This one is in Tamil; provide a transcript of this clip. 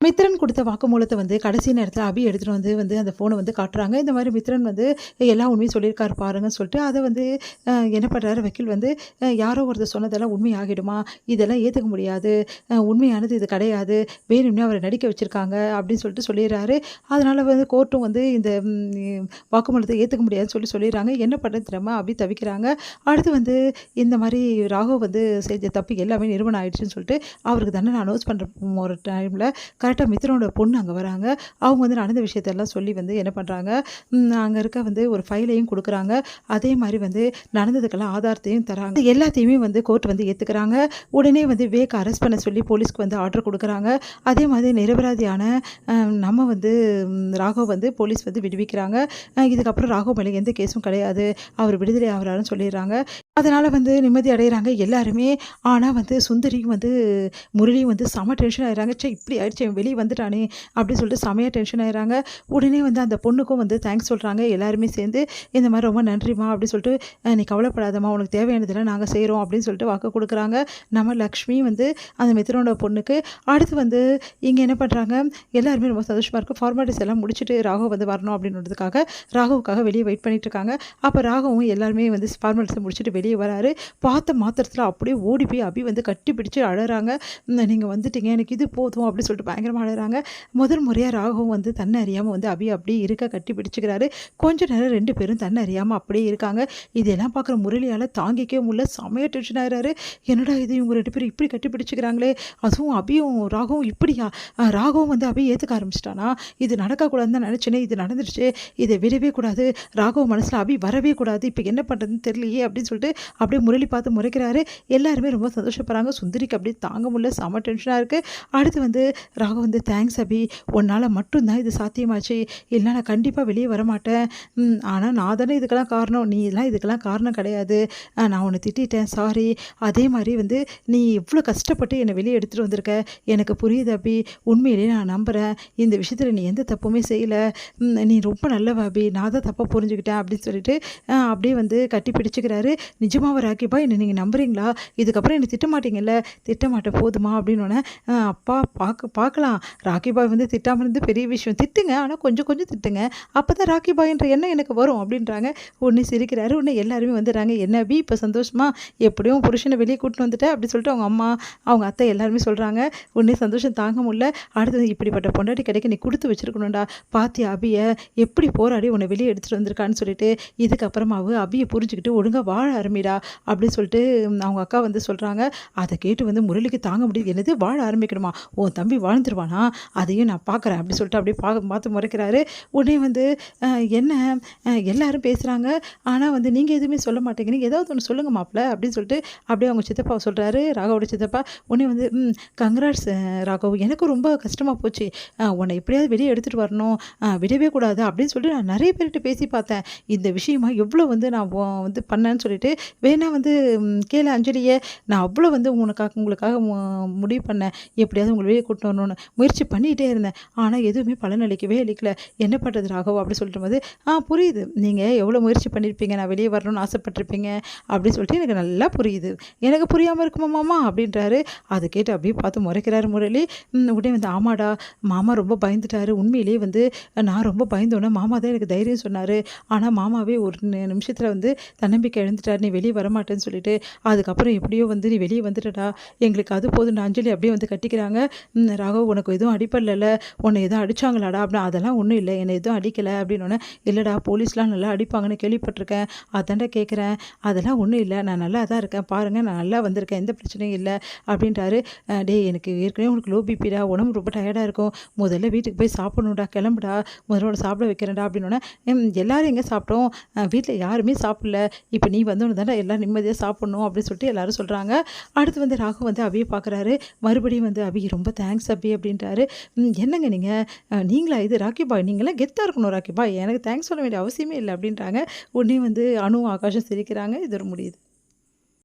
மித்ரன் கொடுத்த வாக்குமூலத்தை வந்து கடைசி நேரத்தில் அபி எடுத்துகிட்டு வந்து அந்த ஃபோனை வந்து காட்டுறாங்க. இந்த மாதிரி மித்ரன் வந்து எல்லா உண்மையும் சொல்லியிருக்காரு பாருங்கன்னு சொல்லிட்டு அதை வந்து என்ன பண்ணுறாரு வக்கீல் வந்து யாரோ ஒருத்தர் சொன்னதெல்லாம் உண்மையாகிடுமா, இதெல்லாம் ஏற்றுக்க முடியாது, உண்மையானது இது கிடையாது, வேணும்னே அவரை நடிக்க வச்சுருக்காங்க அப்படின்னு சொல்லிட்டு சொல்லிடுறாரு. அதனால் வந்து கோர்ட்டும் வந்து இந்த வாக்குமூலத்தை ஏற்றுக்க முடியாதுன்னு சொல்லிடுறாங்க. என்ன பண்ணுறது தெரியாமல் அபி தவிக்கிறாங்க. அடுத்து வந்து இந்த மாதிரி ராகவ் வந்து செஞ்ச தப்பு எல்லாமே நிரூபணம் ஆயிடுச்சுன்னு சொல்லிட்டு அவருக்கு தண்டனை அனௌன்ஸ் பண்ணுற ஒரு டைமில் கரெக்டாக மித்ரனோட பொண்ணு அங்கே வராங்க. அவங்க வந்து நடந்த விஷயத்தெல்லாம் சொல்லி வந்து என்ன பண்ணுறாங்க, அங்கே இருக்க வந்து ஒரு ஃபைலையும் கொடுக்குறாங்க. அதே மாதிரி வந்து நடந்ததுக்கெல்லாம் ஆதாரத்தையும் தராங்க. எல்லாத்தையுமே வந்து கோர்ட் வந்து ஏற்றுக்கிறாங்க. உடனே வந்து விவேக் அரெஸ்ட் பண்ண சொல்லி போலீஸ்க்கு வந்து ஆர்டர் கொடுக்குறாங்க. அதே மாதிரி நிரபராதியான நம்ம வந்து ராகவ் வந்து போலீஸ் வந்து விடுவிக்கிறாங்க. இதுக்கப்புறம் ராகவ் மேலே எந்த கேஸும் கிடையாது, அவர் விடுதலை ஆகிறாருன்னு சொல்லிடுறாங்க. அதனால் வந்து நிம்மதி அடைகிறாங்க எல்லாருமே. ஆனால் வந்து சுந்தரியும் வந்து முரளியும் வந்து செம டென்ஷன் ஆகிறாங்க. இப்படி ஆயிடுச்சு வெளியே வந்துட்டானே அப்படின்னு சொல்லிட்டு செமையாக டென்ஷன் ஆகிறாங்க. உடனே வந்து அந்த பொண்ணுக்கும் வந்து தேங்க்ஸ் சொல்கிறாங்க. எல்லாருமே சேர்ந்து இந்த மாதிரி ரொம்ப நன்றிம்மா அப்படின்னு சொல்லிட்டு நீ கவலைப்படாதம்மா, உனக்கு தேவையானதெல்லாம் நாங்கள் செய்கிறோம் அப்படின்னு சொல்லிட்டு வாக்கு கொடுக்குறாங்க. நம்ம லக்ஷ்மி வந்து அந்த மித்ரனோட பொண்ணுக்கு. அடுத்து வந்து இங்கே என்ன பண்ணுறாங்க, எல்லாருமே ரொம்ப சந்தோஷமாக இருக்குது. ஃபார்மாலிட்டிஸ் எல்லாம் முடிச்சுட்டு ராகவ் வந்து வரணும் அப்படின்றதுக்காக ராகவுக்காக வெளியே வெயிட் பண்ணிட்டு இருக்காங்க. அப்போ ராகவும் எல்லாருமே வந்து ஃபார்மாலிட்டிஸை முடிச்சுட்டு வெளியே வராரு. பார்த்த மாத்திரத்தில் அப்படியே ஓடி போய் அபி வந்து கட்டி பிடிச்சி அழறாங்க. நீங்கள் வந்துட்டீங்க, எனக்கு இது போதும் அப்படின்னு சொல்லிட்டு பயங்கரமாக அழறாங்க. முதல் முறையாக ராகவும் வந்து தன்னை அறியாமல் வந்து அபி அப்படியே இருக்க கட்டி பிடிச்சிக்கிறாரு. கொஞ்ச நேரம் 2 பேரும் தன்னை அறியாமல் அப்படியே இருக்காங்க. இதெல்லாம் பார்க்குற முரளியால் தாங்கிக்கவே முடியல, செமையாக டென்ஷன் ஆகிறாரு. என்னடா இது, இவங்க 2 பேரும் இப்படி கட்டி பிடிச்சிக்கிறாங்களே, அதுவும் அபியும் ராகவும் இப்படியா, ராகவும் வந்து அபி ஏற்றுக்க ஆரம்பிச்சிட்டானா, இது நடக்கக்கூடாதுன்னு தான் நினச்சேனே, இது நடந்துடுச்சு, இதை விடவே கூடாது, ராகவ் மனசில் அபி வரவே கூடாது, இப்போ என்ன பண்ணுறதுன்னு தெரியலையே அப்படின்னு சொல்லிட்டு அப்படியே முரளி பார்த்து முறைக்கிறாரு. எல்லாருமே ரொம்ப சந்தோஷப்படுறாங்க. சுந்தரிக்கு அப்படியே தாங்க முடியல, செம டென்ஷனாக இருக்குது. அடுத்து வந்து ராகவ் வந்து தேங்க்ஸ் அபி, உன்னால் மட்டும்தான் இது சாத்தியமாச்சு, இல்லைனா நான் கண்டிப்பாக வெளியே வரமாட்டேன். ஆனால் நான் தானே இதுக்கெல்லாம் காரணம், நீ எல்லாம் இதுக்கெல்லாம் காரணம் கிடையாது, நான் உன்னை திட்டேன், சாரி. அதே மாதிரி வந்து நீ எவ்வளோ கஷ்டப்பட்டு என்னை வெளியே எடுத்துகிட்டு வந்திருக்க, எனக்கு புரியுது அபி, உண்மையிலேயே நான் நம்புகிறேன், இந்த விஷயத்தில் நீ எந்த தப்புமே செய்யலை, நீ ரொம்ப நல்லவ அபி, நான் தான் தப்பாக புரிஞ்சுக்கிட்டேன் அப்படின்னு சொல்லிட்டு அப்படியே வந்து கட்டி பிடிச்சிக்கிறாரு. நிஜமாவா ராக்கிபா, என்னை நீங்கள் நம்புறீங்களா, இதுக்கப்புறம் என்னை திட்டமாட்டீங்கல்ல, திட்டமாட்டேன் போதுமா அப்படின்னோடனே அப்பா பார்க்கலாம், ராக்கி பாய் வந்து திட்டாமல் இருந்து பெரிய விஷயம், திட்டுங்க ஆனால் கொஞ்சம் கொஞ்சம் திட்டுங்க, அப்போ தான் ராக்கி பாய்ன்ற எண்ணம் எனக்கு வரும் அப்படின்றாங்க. ஒன்று சிரிக்கிறாரு. ஒன்று எல்லாருமே வந்துடுறாங்க. என்ன பி இப்போ சந்தோஷமா, எப்படியும் புருஷனை வெளியே கூட்டின்னு வந்துட்டேன் அப்படி சொல்லிட்டு அவங்க அம்மா அவங்க அத்தை எல்லாருமே சொல்கிறாங்க. ஒன்றே சந்தோஷம் தாங்க முடியல. அடுத்தது இப்படிப்பட்ட பொண்டாட்டி கிடைக்க நீ கொடுத்து வச்சுருக்கணும்டா, பாத்தியா அபியை எப்படி போராடி உன்னை வெளியே எடுத்துகிட்டு வந்திருக்கான்னு சொல்லிட்டு, இதுக்கப்புறமாவும் அபியை புரிஞ்சுக்கிட்டு ஒழுங்காக வாழ ஆரம்பிடா அப்படின்னு சொல்லிட்டு அவங்க அக்கா வந்து சொல்கிறாங்க. அதை கேட்டு வந்து முரளிக்கு தாங்க முடியுது. என்னது வாழ ஆரம்பிக்கணுமா, உன் தம்பி வாழ்ந்துருவானா, அதையும் நான் பார்க்குறேன் அப்படி சொல்லிட்டு அப்படியே பார்த்து முறைக்கிறாரு. உடனே வந்து என்ன எல்லாரும் பேசுகிறாங்க, ஆனால் வந்து நீங்கள் எதுவுமே சொல்ல மாட்டேங்கிறீங்க, ஏதாவது ஒன்று சொல்லுங்க மாப்பிள்ள அப்படின்னு சொல்லிட்டு அப்படியே அவங்க சித்தப்பா சொல்கிறாரு, ராகவோட சித்தப்பா. உடனே வந்து கங்க்ராட்ஸ் ராகவ், எனக்கு ரொம்ப கஷ்டமாக போச்சு, உன்னை எப்படியாவது வெளியே எடுத்துகிட்டு வரணும், விடவே கூடாது அப்படின்னு சொல்லிட்டு நான் நிறைய பேர்கிட்ட பேசி பார்த்தேன், இந்த விஷயமா எவ்வளோ வந்து நான் வந்து பண்ணேன்னு சொல்லிட்டு வேணா வந்து கேளு அஞ்சலியை, நான் அவ்வளோ வந்து உங்களுக்காக முடிவு பண்ணேன், எப்படியாவது உங்களை வெளியே கூட்டிட்டு வரணும்னு முயற்சி பண்ணிகிட்டே இருந்தேன், ஆனால் எதுவுமே பலனளிக்கவே அளிக்கல, என்ன பண்ணுறது ராகவ் அப்படி சொல்லிட்டு போது புரியுது, நீங்கள் எவ்வளோ முயற்சி பண்ணியிருப்பீங்க, நான் வெளியே வரணும்னு ஆசைப்பட்டிருப்பீங்க அப்படின்னு சொல்லிட்டு எனக்கு நல்லா புரியுது, எனக்கு புரியாமல் இருக்குமா மாமா அப்படின்றாரு. அதை கேட்டு அப்படியே பார்த்து முறைக்கிறாரு முரளி. உடனே வந்து ஆமாடா, மாமா ரொம்ப பயந்துட்டாரு, உண்மையிலேயே வந்து நான் ரொம்ப பயந்தோன்னே மாமா தான் எனக்கு தைரியம் சொன்னார், ஆனால் மாமாவே ஒரு நிமிஷத்தில் வந்து தன்னம்பிக்கை இழந்துட்டார், நீ வெளியே வரமாட்டேன்னு சொல்லிட்டு, அதுக்கப்புறம் எப்படியோ வந்து நீ வெளியே வந்துட்டடா, எங்களுக்கு அது போதும் அஞ்சலி அப்படியே வந்து கட்டிக்கிறாங்க. ராகவ் உனக்கு எதுவும் அடிப்படல, உன்னை எதுவும் அடித்தாங்களாடா அப்படின்னா, அதெல்லாம் ஒன்றும் இல்லை, என்னை எதுவும் அடிக்கலை அப்படின்னோடனே, இல்லைடா போலீஸ்லாம் நல்லா அடிப்பாங்கன்னு கேள்விப்பட்டிருக்கேன், அதான்டா கேட்குறேன், அதெல்லாம் ஒன்றும் இல்லை, நான் நல்லா தான் இருக்கேன் பாருங்கள், நான் நல்லா வந்திருக்கேன், எந்த பிரச்சனையும் இல்லை அப்படின்றாரு. டே எனக்கு ஏற்கனவே உனக்கு லோ பிபிடா, உடம்பு ரொம்ப டயர்டாக இருக்கும், முதல்ல வீட்டுக்கு போய் சாப்பிடணுடா, கிளம்புடா, முதல்ல சாப்பிட வைக்கிறேன்டா அப்படின்னோடனே, எல்லாரும் எங்கே சாப்பிட்டோம், வீட்டில் யாருமே சாப்பிடல, இப்போ நீ வந்தோன்னு தானே எல்லாம் நிம்மதியாக சாப்பிட்ணும் அப்படின்னு சொல்லிட்டு எல்லாரும் சொல்கிறாங்க. அடுத்து வந்து ராகு வந்து அபியை பார்க்குறாரு. மறுபடியும் வந்து அபி ரொம்ப தேங்க்ஸ் அபி அப்படின்றாரு. என்னங்க நீங்களா இது ராக்கி பாய், நீங்களாம் கெத்தாக இருக்கணும் ராக்கி பாய், எனக்கு தேங்க்ஸ் சொல்ல வேண்டிய அவசியமே இல்லை அப்படின்றாங்க. உடனே வந்து அணு ஆகாஷம் சிரிக்கிறாங்க. இது ஒரு முடியுது.